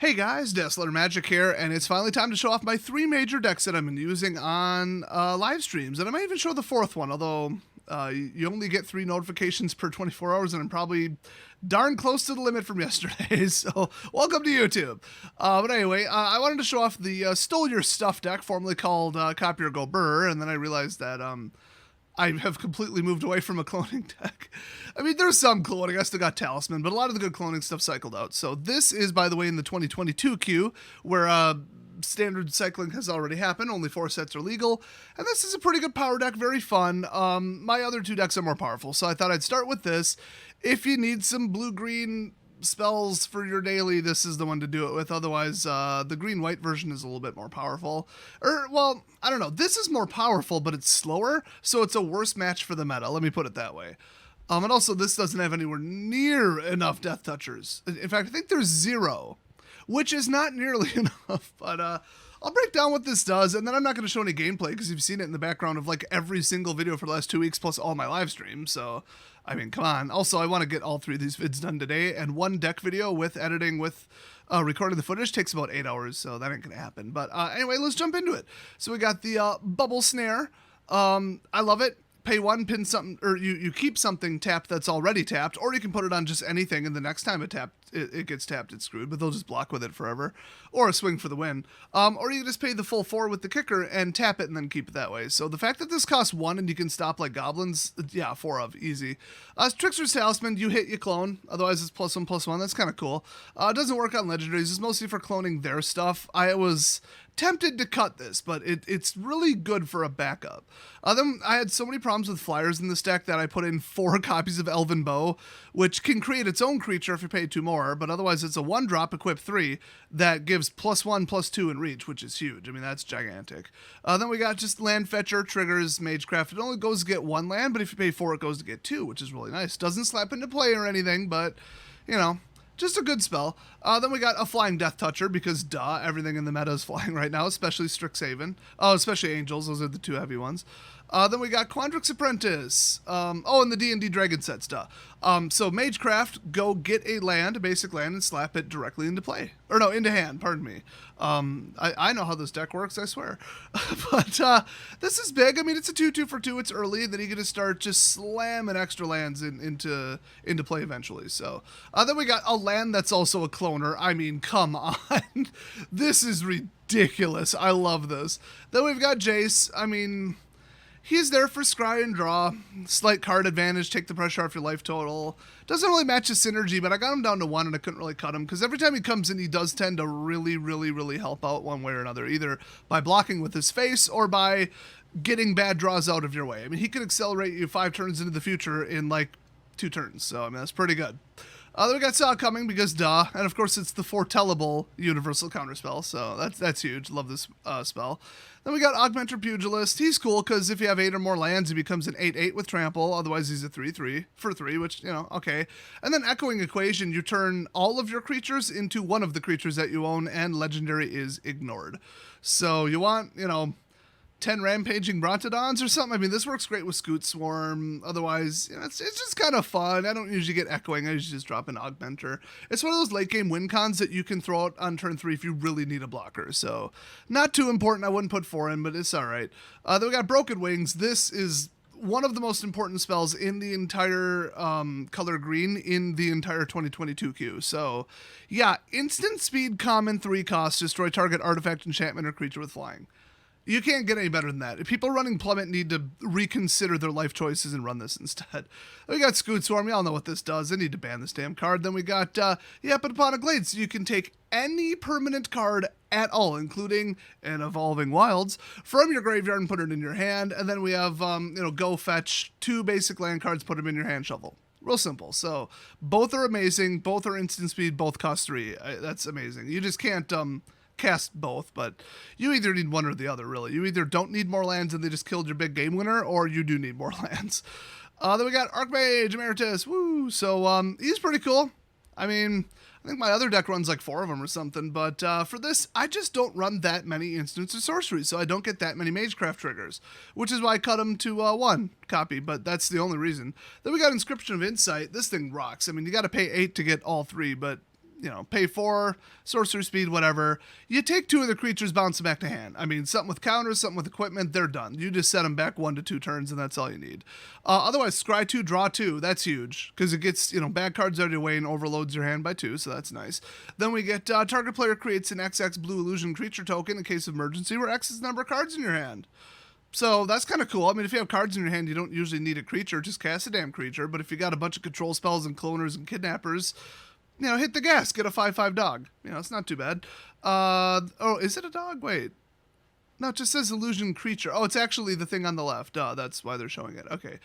Hey guys, Deckler Magic here, and it's finally time to show off my 3 major decks that I've been using on live streams, and I might even show the 4th one, although you only get 3 notifications per 24 hours, and I'm probably darn close to the limit from yesterday, so welcome to YouTube. But anyway, I wanted to show off the Stole Your Stuff deck, formerly called Copy or Go Burr, and then I realized that I have completely moved away from a cloning deck. I mean, there's some cloning. I still got Talisman, but a lot of the good cloning stuff cycled out. So this is, by the way, in the 2022 queue, where standard cycling has already happened. Only 4 sets are legal. And this is a pretty good power deck, very fun. My other 2 decks are more powerful, so I thought I'd start with this. If you need some blue-green spells for your daily, this is the one to do it with. Otherwise, the green-white version is a little bit more powerful. Well, I don't know. This is more powerful, but it's slower, so it's a worse match for the meta. Let me put it that way. And also, this doesn't have anywhere near enough Death Touchers. In fact, I think there's 0, which is not nearly enough. But I'll break down what this does, and then I'm not going to show any gameplay because you've seen it in the background of like every single video for the last 2 weeks, plus all my live streams. So, I mean, come on. Also, I want to get all 3 of these vids done today, and 1 deck video with editing with recording the footage takes about 8 hours, so that ain't going to happen. But anyway, let's jump into it. So we got the Bubble Snare. I love it. Pay 1, pin something, or you keep something tapped that's already tapped, or you can put it on just anything, and the next time it gets tapped, it's screwed, but they'll just block with it forever. Or a swing for the win. Or you can just pay the full 4 with the kicker and tap it and then keep it that way. So the fact that this costs 1 and you can stop like goblins, yeah, 4 of, easy. Trickster's Talisman, you hit, you clone. Otherwise, it's +1/+1. That's kind of cool. It doesn't work on legendaries. It's mostly for cloning their stuff. I was tempted to cut this, but it's really good for a backup. Then I had so many problems with flyers in this deck that I put in 4 copies of Elven Bow, which can create its own creature if you pay 2 more, but otherwise it's a 1-drop, equip 3, that gives +1/+2 in reach, which is huge. I mean, that's gigantic. Then we got just land fetcher, triggers, Magecraft. It only goes to get 1 land, but if you pay 4, it goes to get 2, which is really nice. Doesn't slap into play or anything, but, you know, just a good spell. Then we got a Flying Death Toucher, because duh, everything in the meta is flying right now, especially Strixhaven. Especially Angels, those are the 2 heavy ones. Then we got Quandrix Apprentice. And the D&D Dragon sets, duh. So Magecraft, go get a land, a basic land, and slap it directly into play. Or no, into hand, pardon me. I know how this deck works, I swear. But this is big. I mean, it's a 2/2 for 2. It's early. Then you get to start just slamming extra lands into play eventually. So then we got a land that's also a cloner. I mean, come on. This is ridiculous. I love this. Then we've got Jace. I mean, he's there for scry and draw, slight card advantage, take the pressure off your life total. Doesn't really match his synergy, but I got him down to 1 and I couldn't really cut him because every time he comes in, he does tend to really, really, really help out one way or another, either by blocking with his face or by getting bad draws out of your way. I mean, he could accelerate you 5 turns into the future in like 2 turns, so I mean, that's pretty good. Then we got Saw coming because duh, and of course it's the foretellable universal counterspell, so that's huge. Love this spell. Then we got Augmenter Pugilist. He's cool because if you have 8 or more lands, he becomes an 8/8 with trample. Otherwise, he's a 3/3 for 3, which, you know, okay. And then Echoing Equation, you turn all of your creatures into one of the creatures that you own, and legendary is ignored. So you want, you know, 10 rampaging Brontodons or something. I mean, this works great with Scute Swarm. Otherwise, you know, it's just kind of fun. I don't usually get Echoing. I usually just drop an Augmenter. It's one of those late game win cons that you can throw out on turn 3 if you really need a blocker. So not too important. I wouldn't put 4 in, but it's all right. Then we got Broken Wings. This is one of the most important spells in the entire color green in the entire 2022 queue. So yeah, instant speed, common, 3 cost, destroy target artifact, enchantment, or creature with flying. You can't get any better than that. If people running Plummet need to reconsider their life choices and run this instead. We got Scute Swarm. Y'all know what this does. They need to ban this damn card. Then we got, but upon a Glade, so you can take any permanent card at all, including an Evolving Wilds, from your graveyard and put it in your hand. And then we have, go fetch 2 basic land cards, put them in your hand, shuffle. Real simple. So both are amazing. Both are instant speed. Both cost 3. That's amazing. You just can't cast both, but you either need one or the other, really. You either don't need more lands and they just killed your big game winner, or you do need more lands. Then we got Archmage Emeritus. Woo! So he's pretty cool. I mean, I think my other deck runs like 4 of them or something, but for this, I just don't run that many instants of sorcery, so I don't get that many Magecraft triggers, which is why I cut them to 1 copy, but that's the only reason. Then we got Inscription of Insight. This thing rocks. I mean, you got to pay 8 to get all 3, but pay 4, sorcery speed, whatever. You take 2 of the creatures, bounce them back to hand. I mean, something with counters, something with equipment, they're done. You just set them back 1 to 2 turns, and that's all you need. Otherwise, scry 2, draw 2. That's huge, because it gets, bad cards out of your way and overloads your hand by 2, so that's nice. Then we get target player creates an XX blue illusion creature token in case of emergency, where X is the number of cards in your hand. So that's kind of cool. I mean, if you have cards in your hand, you don't usually need a creature, just cast a damn creature. But if you got a bunch of control spells and cloners and kidnappers, hit the gas, get a 5/5 dog. It's not too bad. Oh, is it a dog? Wait. No, it just says illusion creature. Oh, it's actually the thing on the left. That's why they're showing it. Okay.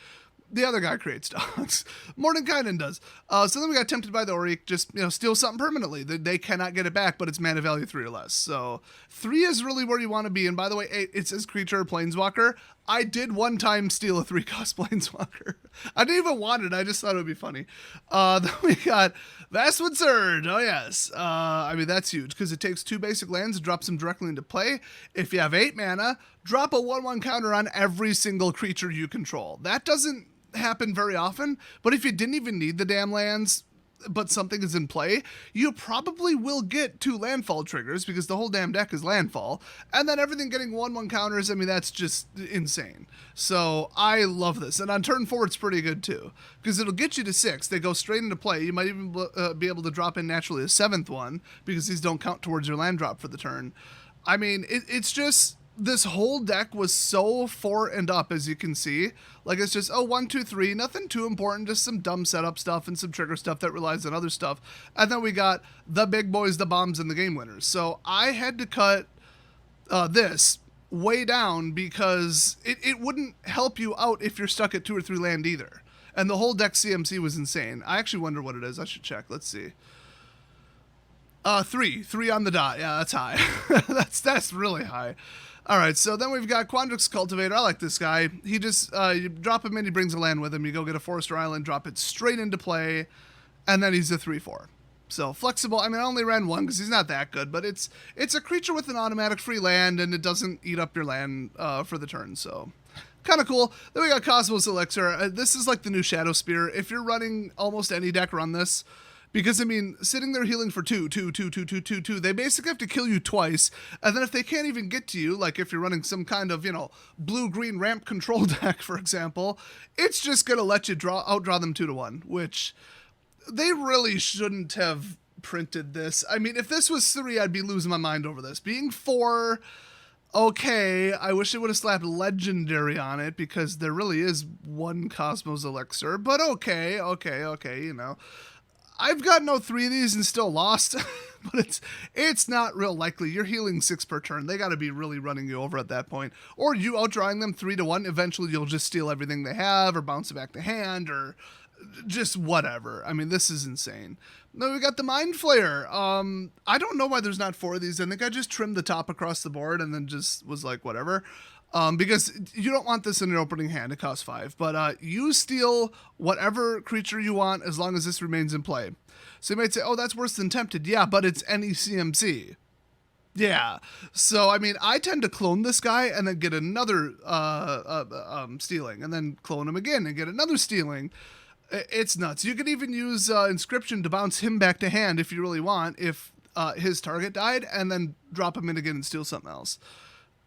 The other guy creates dogs. Mordenkainen does. So then we got tempted by the Oriq, just, steal something permanently. They cannot get it back, but it's mana value 3 or less. So 3 is really where you want to be. And by the way, it says creature or planeswalker. I did one time steal a 3-cost planeswalker. I didn't even want it. I just thought it would be funny. Then we got Vastwood Surge. Oh, yes. I mean, that's huge because it takes 2 basic lands and drops them directly into play. If you have 8 mana, drop a 1/1 counter on every single creature you control. That doesn't happen very often, but if you didn't even need the damn lands, but something is in play, you probably will get 2 landfall triggers because the whole damn deck is landfall, and then everything getting 1/1 counters. I mean, that's just insane. So I love this, and on turn 4 it's pretty good too because it'll get you to 6. They go straight into play. You might even be able to drop in naturally a 7th one because these don't count towards your land drop for the turn. I mean, it's just, this whole deck was so 4 and up, as you can see. Like, it's just, 1, 2, 3, nothing too important, just some dumb setup stuff and some trigger stuff that relies on other stuff. And then we got the big boys, the bombs, and the game winners. So I had to cut this way down because it wouldn't help you out if you're stuck at 2 or 3 land either. And the whole deck CMC was insane. I actually wonder what it is. I should check. Let's see. 3 on the dot. Yeah, that's high. that's really high. All right, so then we've got Quandrix Cultivator. I like this guy. He just, you drop him in, he brings a land with him. You go get a forest or island, drop it straight into play, and then he's a 3/4. So flexible. I mean, I only ran 1 because he's not that good, but it's a creature with an automatic free land, and it doesn't eat up your land for the turn, so kind of cool. Then we got Cosmos Elixir. This is like the new Shadow Spear. If you're running almost any deck, run this. Because, I mean, sitting there healing for 2, they basically have to kill you twice. And then if they can't even get to you, like if you're running some kind of, blue-green ramp control deck, for example, it's just going to let you outdraw them 2 to 1, which they really shouldn't have printed this. I mean, if this was 3, I'd be losing my mind over this. Being 4, okay, I wish they would have slapped Legendary on it because there really is 1 Cosmos Elixir. But okay, I've got no 3 of these and still lost, but it's not real likely. You're healing 6 per turn. They got to be really running you over at that point. Or you outdrawing them 3 to 1. Eventually, you'll just steal everything they have or bounce it back to hand or just whatever. I mean, this is insane. Then we got the Mind Flayer. I don't know why there's not 4 of these. I think I just trimmed the top across the board and then just was like, whatever. Because you don't want this in your opening hand. It costs 5. But you steal whatever creature you want as long as this remains in play. So you might say, oh, that's worse than Tempted. Yeah, but it's any CMC. Yeah. So, I mean, I tend to clone this guy and then get another stealing. And then clone him again and get another stealing. It's nuts. You could even use Inscription to bounce him back to hand if you really want, if his target died, and then drop him in again and steal something else.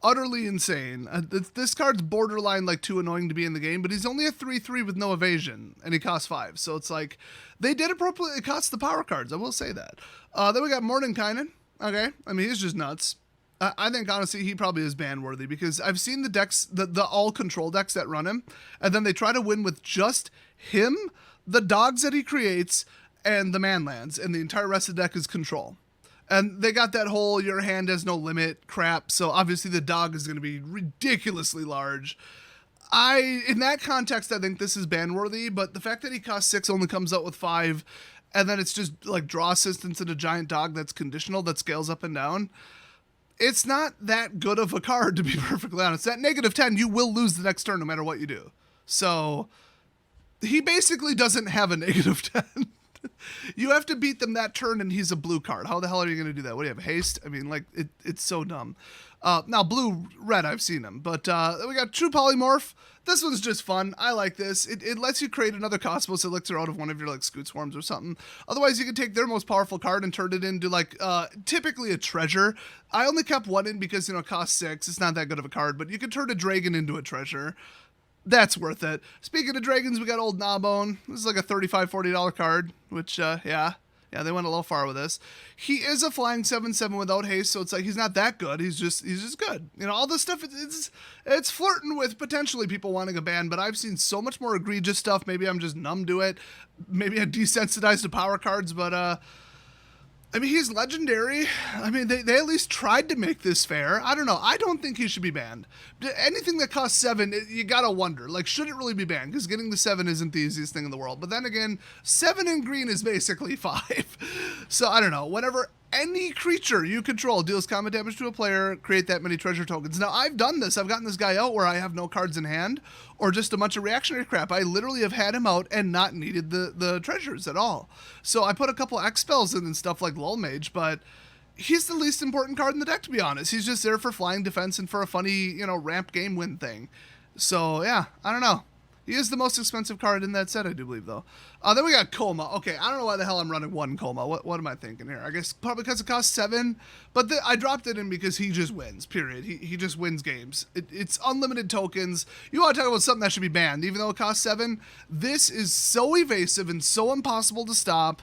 Utterly insane. This card's borderline like too annoying to be in the game, but he's only a 3/3 with no evasion, and he costs 5. So it's like, they did appropriately cost the power cards, I will say that. Then we got Mordenkainen. Okay, I mean, he's just nuts. I think, honestly, he probably is ban-worthy, because I've seen the decks, the all-control decks that run him, and then they try to win with just him, the dogs that he creates, and the manlands, and the entire rest of the deck is control. And they got that whole your hand has no limit crap, so obviously the dog is going to be ridiculously large. In that context, I think this is ban-worthy, but the fact that he costs 6, only comes out with 5, and then it's just like draw assistance and a giant dog that's conditional, that scales up and down, it's not that good of a card, to be perfectly honest. At -10, you will lose the next turn no matter what you do. So he basically doesn't have a -10. You have to beat them that turn, and he's a blue card. How the hell are you going to do that? What do you have, haste? I mean, like, it's so dumb. Now, blue-red, I've seen them. But we got True Polymorph. This one's just fun. I like this. It lets you create another Cosmos Elixir out of one of your, like, Scute Swarms or something. Otherwise, you can take their most powerful card and turn it into, like, typically a treasure. I only kept one in because, you know, it costs 6. It's not that good of a card. But you can turn a dragon into a treasure. That's worth it. Speaking of dragons, we got Old Gnawbone. This is like a $35, $40 card, which, yeah, they went a little far with this. He is a flying 7/7 without haste, so it's like he's not that good. He's just good. You know, all this stuff, it's flirting with potentially people wanting a ban, but I've seen so much more egregious stuff. Maybe I'm just numb to it. Maybe I'm desensitized to power cards, but, I mean, he's legendary. I mean, they at least tried to make this fair. I don't know. I don't think he should be banned. Anything that costs 7, you gotta wonder, like, should it really be banned? Because getting the 7 isn't the easiest thing in the world. But then again, 7 in green is basically 5. So, I don't know. Whenever any creature you control deals combat damage to a player, create that many treasure tokens. Now, I've done this. I've gotten this guy out where I have no cards in hand or just a bunch of reactionary crap. I literally have had him out and not needed the treasures at all. So I put a couple X spells in and stuff like Lullmage, but he's the least important card in the deck, to be honest. He's just there for flying defense and for a funny, you know, ramp game win thing. So, yeah, I don't know. He is the most expensive card in that set, I do believe, though. Then we got Coma. Okay, I don't know why the hell I'm running one Coma. What am I thinking here? I guess probably because it costs 7. But I dropped it in because he just wins, period. He just wins games. It's unlimited tokens. You want to talk about something that should be banned, even though it costs 7? This is so evasive and so impossible to stop.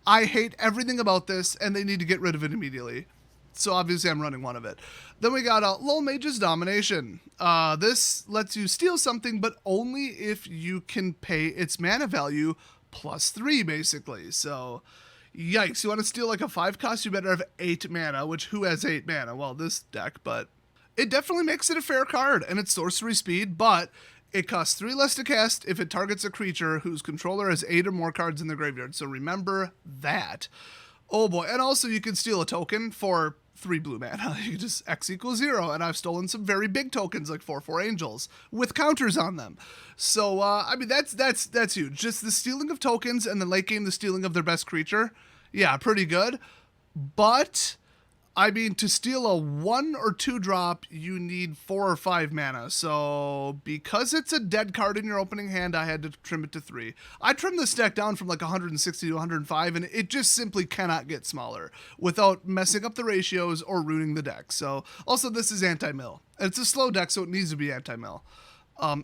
I hate everything about this, and they need to get rid of it immediately. So obviously I'm running one of it. Then we got Lullmage's Domination. This lets you steal something, but only if you can pay its mana value +3, basically. So, yikes. You want to steal like a 5 cost, you better have 8 mana, which who has 8 mana? Well, this deck, but it definitely makes it a fair card, and it's sorcery speed, but it costs 3 less to cast if it targets a creature whose controller has 8 or more cards in the graveyard. So remember that. Oh boy, and also you can steal a token for 3 blue mana. You can just X = 0, and I've stolen some very big tokens like 4/4 Angels with counters on them. So, I mean, that's huge. Just the stealing of tokens and then late game the stealing of their best creature. Yeah, pretty good. But, I mean, to steal a 1 or 2 drop, you need 4 or 5 mana. So, because it's a dead card in your opening hand, I had to trim it to 3. I trimmed this deck down from like 160 to 105, and it just simply cannot get smaller without messing up the ratios or ruining the deck. So, also, this is anti-mill. It's a slow deck, so it needs to be anti-mill.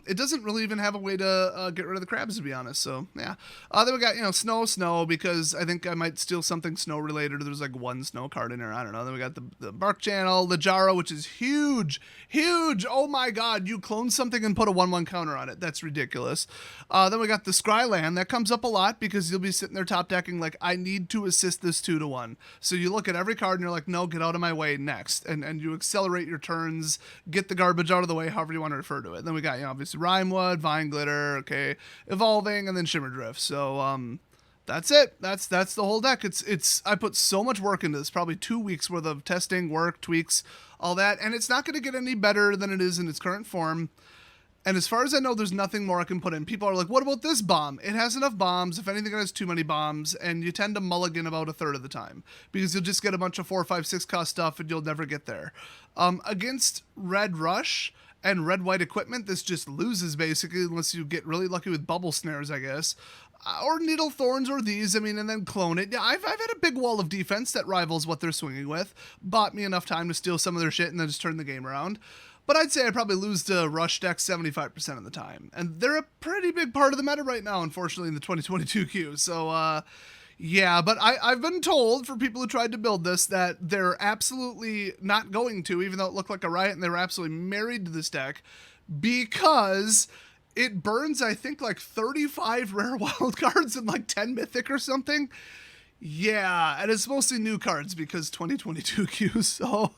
It doesn't really even have a way to get rid of the crabs, to be honest. So, yeah. Then we got, you know, Snow, because I think I might steal something Snow related. There's like 1 Snow card in there. I don't know. Then we got the Barkchannel, the Jaro, which is huge. Huge. Oh my god. You clone something and put a 1/1 counter on it. That's ridiculous. Then we got the Scryland. That comes up a lot because you'll be sitting there top decking like, I need to assist this 2-1. So you look at every card and you're like, no, get out of my way next. And you accelerate your turns, get the garbage out of the way, however you want to refer to it. Then we got, obviously Rimewood, Vine Glitter, okay, Evolving, and then Shimmer Drift. So that's it. That's the whole deck. It's I put so much work into this, probably 2 weeks worth of testing, work, tweaks, all that, and it's not going to get any better than it is in its current form. And as far as I know, there's nothing more I can put in. People are like, what about this bomb? It has enough bombs. If anything, it has too many bombs, and you tend to mulligan about 1/3 of the time because you'll just get a bunch of 4, 5, 6 cost stuff, and you'll never get there. Against Red Rush and red-white equipment, this just loses, basically, unless you get really lucky with Bubble Snares, I guess. Or Needlethorns or these, I mean, and then clone it. Yeah, I've had a big wall of defense that rivals what they're swinging with. Bought me enough time to steal some of their shit and then just turn the game around. But I'd say I probably lose to Rush decks 75% of the time. And they're a pretty big part of the meta right now, unfortunately, in the 2022 queue. So, yeah, but I've been told for people who tried to build this that they're absolutely not going to, even though it looked like a riot, and they were absolutely married to this deck, because it burns, I think, like 35 rare wild cards and like 10 mythic or something. Yeah, and it's mostly new cards because 2022 queue, so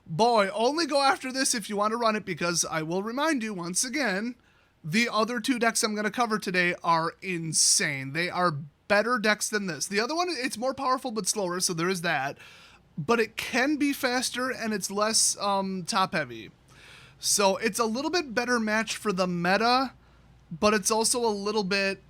boy, only go after this if you want to run it, because I will remind you once again, the other 2 decks I'm going to cover today are insane. They are better decks than this. The other one, it's more powerful but slower, so there is that. But it can be faster and it's less top heavy. So it's a little bit better match for the meta, but it's also a little bit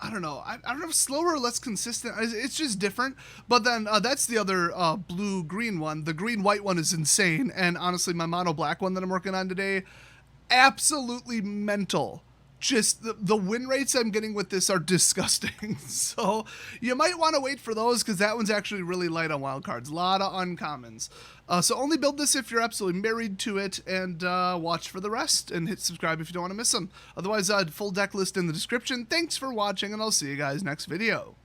I don't know. I don't know if slower or less consistent. It's just different. But then that's the other blue-green one. The green-white one is insane. And honestly, my mono-black one that I'm working on today, absolutely mental. Just the win rates I'm getting with this are disgusting. So you might want to wait for those because that one's actually really light on wildcards. A lot of uncommons. So only build this if you're absolutely married to it, and watch for the rest and hit subscribe if you don't want to miss them. Otherwise, full deck list in the description. Thanks for watching, and I'll see you guys next video.